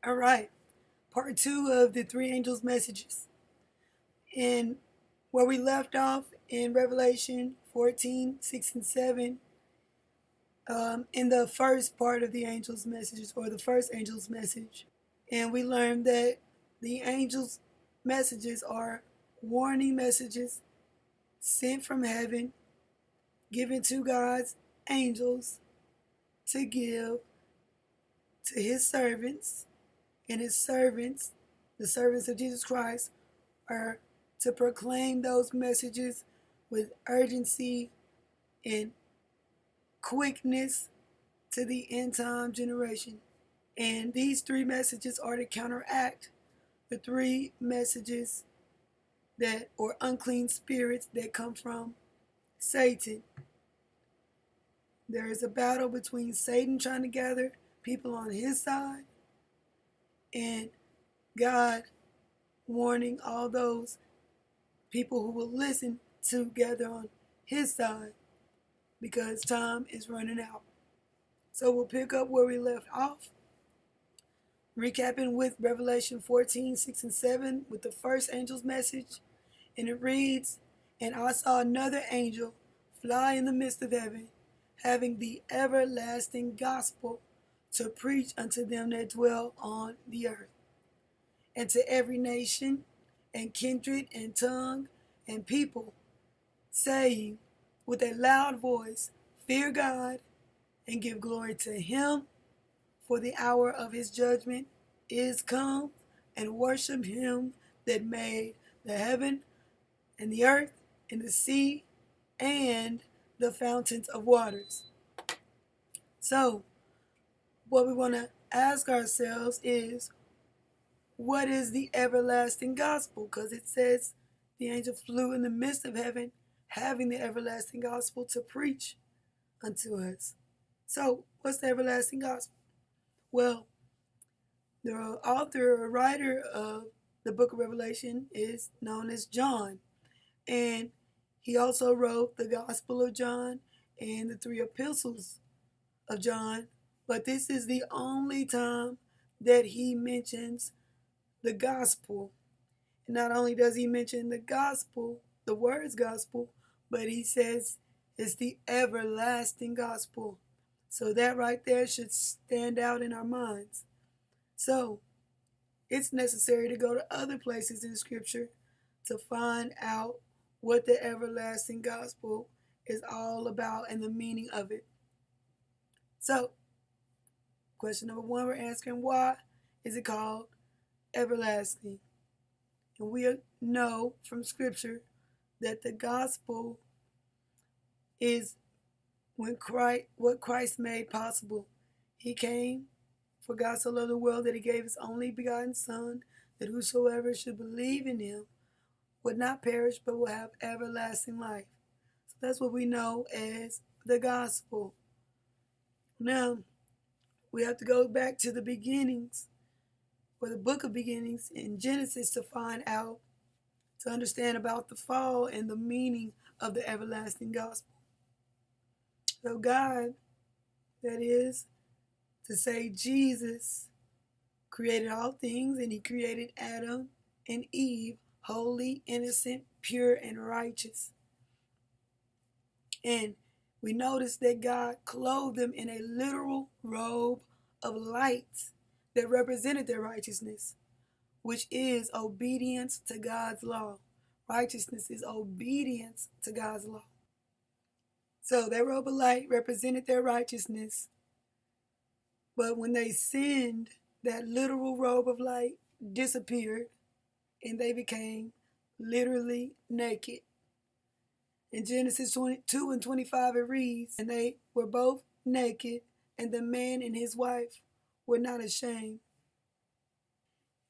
All right, part two of the three angels' messages. And where we left off in Revelation 14, 6, and 7, in the first part of the angels' messages, or the first angel's message. And we learned that the angels' messages are warning messages sent from heaven, given to God's angels to give to his servants, and his servants, the servants of Jesus Christ, are to proclaim those messages with urgency and quickness to the end time generation. And these three messages are to counteract the three messages that, or unclean spirits, that come from Satan. There is a battle between Satan trying to gather people on his side and God warning all those people who will listen to gather on his side because time is running out. So we'll pick up where we left off, recapping with Revelation 14, 6, and 7 with the first angel's message. And it reads, "And I saw another angel fly in the midst of heaven, having the everlasting gospel to preach unto them that dwell on the earth, and to every nation and kindred and tongue and people, saying with a loud voice, Fear God and give glory to him, for the hour of his judgment is come, and worship him that made the heaven and the earth and the sea and the fountains of waters." So, what we want to ask ourselves is, what is the everlasting gospel? Because it says the angel flew in the midst of heaven, having the everlasting gospel to preach unto us. So, what's the everlasting gospel? Well, the author or writer of the book of Revelation is known as John. And he also wrote the Gospel of John and the three epistles of John. But this is the only time that he mentions the gospel. And not only does he mention the gospel, the words gospel, but he says it's the everlasting gospel. So that right there should stand out in our minds. So it's necessary to go to other places in Scripture to find out what the everlasting gospel is all about and the meaning of it. So, question number one, we're asking, why is it called everlasting? And we know from Scripture that the gospel is what Christ made possible. He came, for God so loved the world that he gave his only begotten Son, that whosoever should believe in him would not perish but will have everlasting life. So that's what we know as the gospel. Now, we have to go back to the beginnings, or the book of beginnings in Genesis, to find out, to understand about the fall and the meaning of the everlasting gospel. So God, that is to say Jesus, created all things, and he created Adam and Eve holy, innocent, pure, and righteous. And we notice that God clothed them in a literal robe of light that represented their righteousness, which is obedience to God's law. Righteousness is obedience to God's law. So that robe of light represented their righteousness. But when they sinned, that literal robe of light disappeared and they became literally naked. In Genesis 22 and 25 it reads, "And they were both naked, and the man and his wife were not ashamed."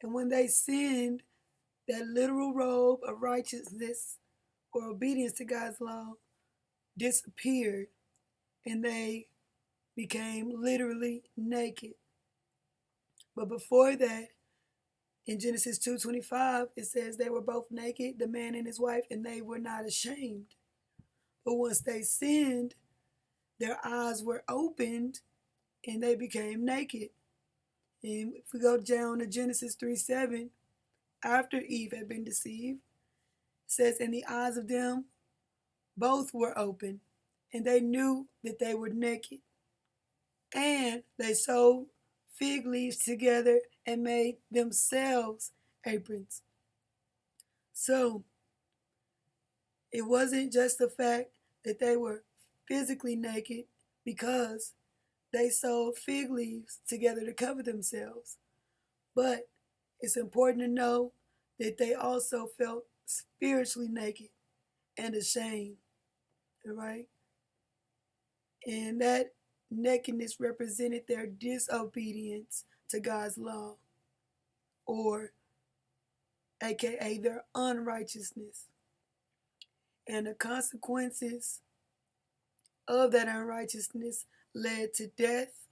And when they sinned, that literal robe of righteousness or obedience to God's law disappeared, and they became literally naked. But before that, in Genesis 2:25, it says they were both naked, the man and his wife, and they were not ashamed. But once they sinned, their eyes were opened and they became naked. And if we go down to Genesis 3:7, after Eve had been deceived, it says, "And the eyes of them both were open, and they knew that they were naked. And they sewed fig leaves together and made themselves aprons." So it wasn't just the fact that they were physically naked because they sewed fig leaves together to cover themselves, but it's important to know that they also felt spiritually naked and ashamed, all right? And that nakedness represented their disobedience to God's law, or aka their unrighteousness. And the consequences of that unrighteousness led to death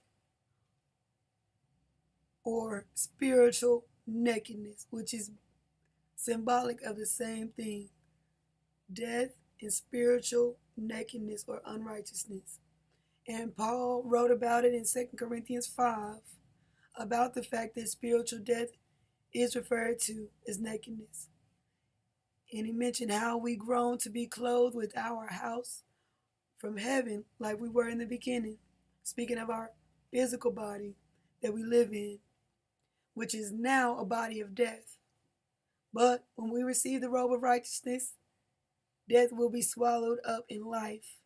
or spiritual nakedness, which is symbolic of the same thing: death and spiritual nakedness or unrighteousness. And Paul wrote about it in 2 Corinthians 5, about the fact that spiritual death is referred to as nakedness. And he mentioned how we grown to be clothed with our house from heaven like we were in the beginning, speaking of our physical body that we live in, which is now a body of death. But when we receive the robe of righteousness, death will be swallowed up in life.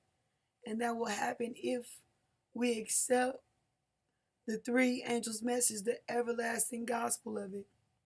And that will happen if we accept the three angels' message, the everlasting gospel of it.